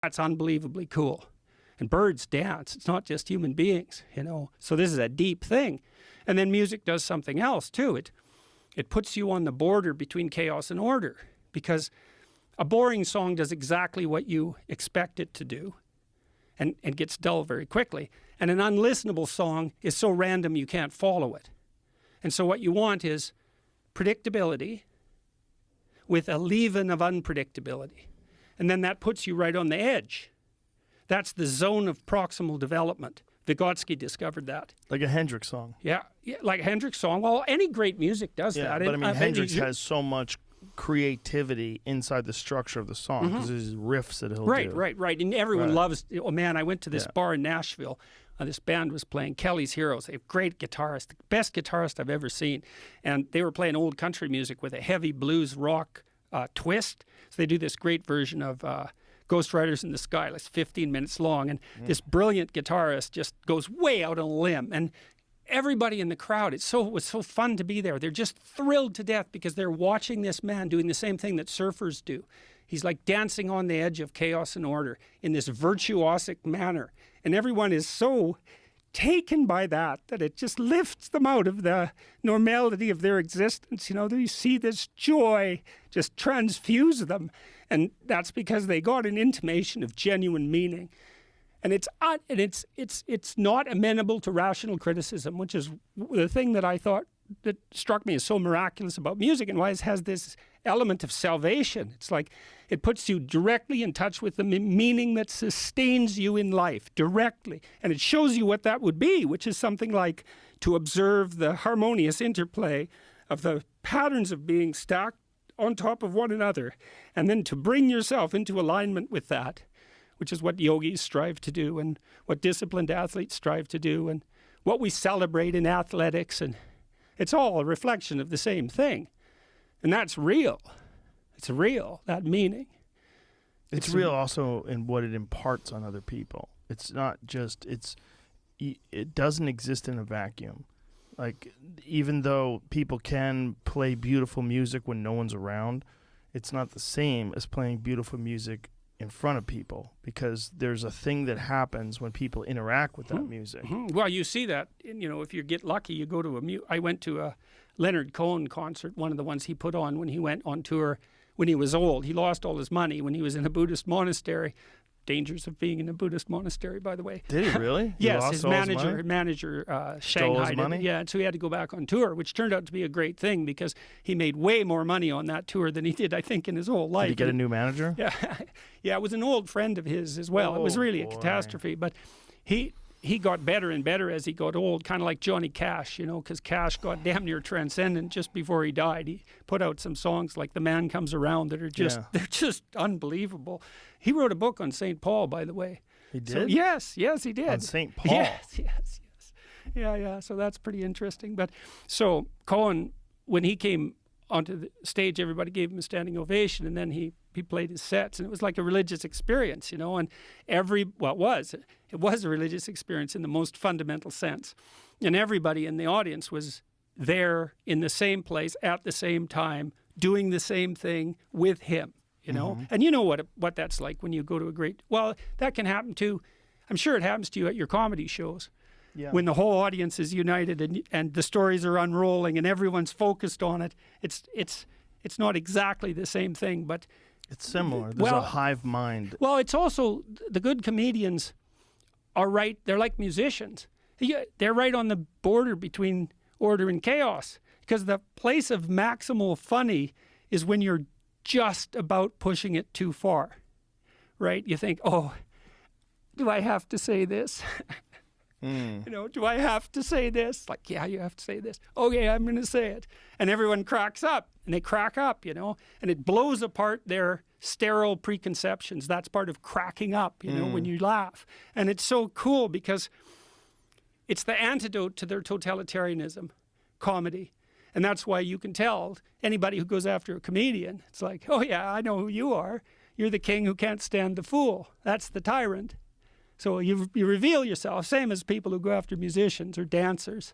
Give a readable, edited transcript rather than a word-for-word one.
That's unbelievably cool. And birds dance. It's not just human beings, you know. So this is a deep thing. And then music does something else too. It puts you on the border between chaos and order, because a boring song does exactly what you expect it to do and gets dull very quickly. And an unlistenable song is so random you can't follow it. And so what you want is predictability with a leaven of unpredictability. And then that puts you right on the edge. That's the zone of proximal development. Vygotsky discovered that. Like a Hendrix song. Yeah, like a Hendrix song. Well, any great music does that. But I mean, Hendrix has so much creativity inside the structure of the song, because there's riffs that he'll do. Right. And everyone loves, oh man, I went to this bar in Nashville. This band was playing Kelly's Heroes, a great guitarist, the best guitarist I've ever seen. And they were playing old country music with a heavy blues rock twist. So they do this great version of Ghost Riders in the Sky. It's 15 minutes long. And this brilliant guitarist just goes way out on a limb. And everybody in the crowd, it was so fun to be there. They're just thrilled to death because they're watching this man doing the same thing that surfers do. He's like dancing on the edge of chaos and order in this virtuosic manner. And everyone is so taken by that it just lifts them out of the normality of their existence. You know, you see this joy just transfuse them. And that's because they got an intimation of genuine meaning. And it's not amenable to rational criticism, which is the thing that I thought that struck me as so miraculous about music, and why it has this element of salvation. It's like it puts you directly in touch with the meaning that sustains you in life, directly. And it shows you what that would be, which is something like to observe the harmonious interplay of the patterns of being stacked on top of one another, and then to bring yourself into alignment with that, which is what yogis strive to do, and what disciplined athletes strive to do, and what we celebrate in athletics. And it's all a reflection of the same thing. And that's real. It's real, that meaning. It's real also in what it imparts on other people. It's not just, it doesn't exist in a vacuum. Like, even though people can play beautiful music when no one's around, it's not the same as playing beautiful music in front of people, because there's a thing that happens when people interact with that music. Well, you see that, you know, if you get lucky, you go to I went to a Leonard Cohen concert, one of the ones he put on when he went on tour when he was old. He lost all his money when he was in a Buddhist monastery. Dangers of being in a Buddhist monastery, by the way. Did he really? Yes, his manager shanghaied him. Yeah, and so he had to go back on tour, which turned out to be a great thing, because he made way more money on that tour than he did, I think, in his whole life. Did he get a new manager? Yeah, yeah, it was an old friend of his as well. It was really a catastrophe, but he got better and better as he got old, kind of like Johnny Cash, you know, because Cash got damn near transcendent just before he died. He put out some songs like The Man Comes Around that are just, they're just unbelievable. He wrote a book on St. Paul, by the way. He did? So, yes, he did. On St. Paul? Yes. Yeah, so that's pretty interesting. But so Cohen, when he came onto the stage, everybody gave him a standing ovation, and then he played his sets, and it was like a religious experience, you know, and it was a religious experience in the most fundamental sense. And everybody in the audience was there in the same place at the same time, doing the same thing with him, you know. And you know what that's like when you go to a great, well, that can happen too. I'm sure it happens to you at your comedy shows. Yeah. When the whole audience is united and the stories are unrolling and everyone's focused on it, it's not exactly the same thing, but it's similar. There's a hive mind. Well, it's also, the good comedians are right. They're like musicians. They're right on the border between order and chaos, because the place of maximal funny is when you're just about pushing it too far, right? You think, oh, do I have to say this? You know, do I have to say this? Like, yeah, you have to say this. Okay, I'm going to say it. And everyone cracks up, and they crack up, you know, and it blows apart their sterile preconceptions. That's part of cracking up, you know, when you laugh. And it's so cool because it's the antidote to their totalitarianism, comedy. And that's why you can tell anybody who goes after a comedian, it's like, oh yeah, I know who you are. You're the king who can't stand the fool. That's the tyrant. So you reveal yourself, same as people who go after musicians or dancers.